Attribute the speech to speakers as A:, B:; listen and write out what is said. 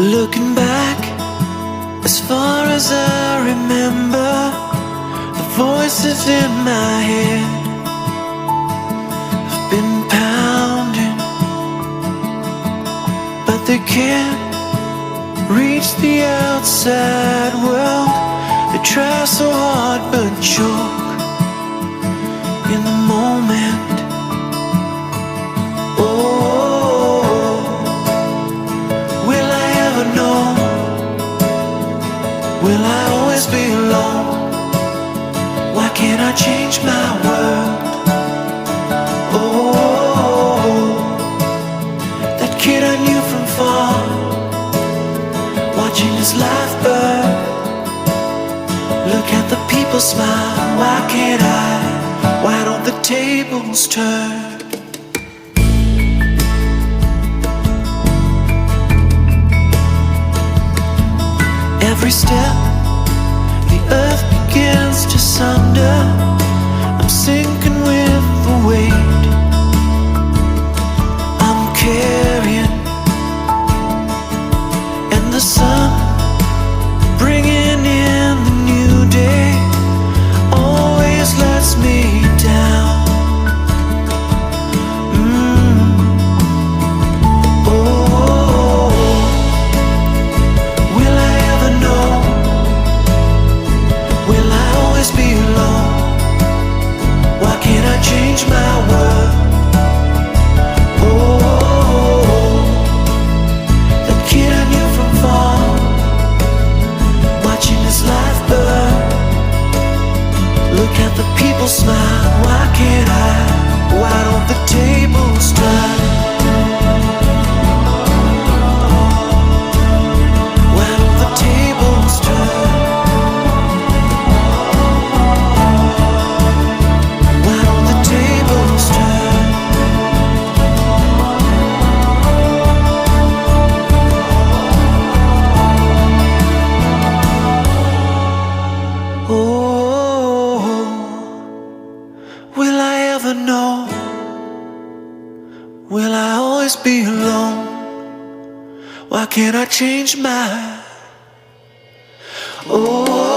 A: Looking back, as far as I remember, the voices in my head have been pounding, but they can't reach the outside world. They try so hard but choke in the moment. Oh, will I ever know? Will I always be alone? Why can't I change my world? Oh, that kid I knew from far, watching his life burn. Look at the people smile. Why can't I? Why don't the tables turn? Every step, the earth begins to sunder. I'm sinking with the weight I'm carrying, and the sun bringing in the new day always lets me down. Change my world. Oh, that kid I knew from far, watching his life burn. Look at the people smile. Why can't I? Why don't the tables turn? Why don't the tables turn? Be alone. Why can't I change my? Oh.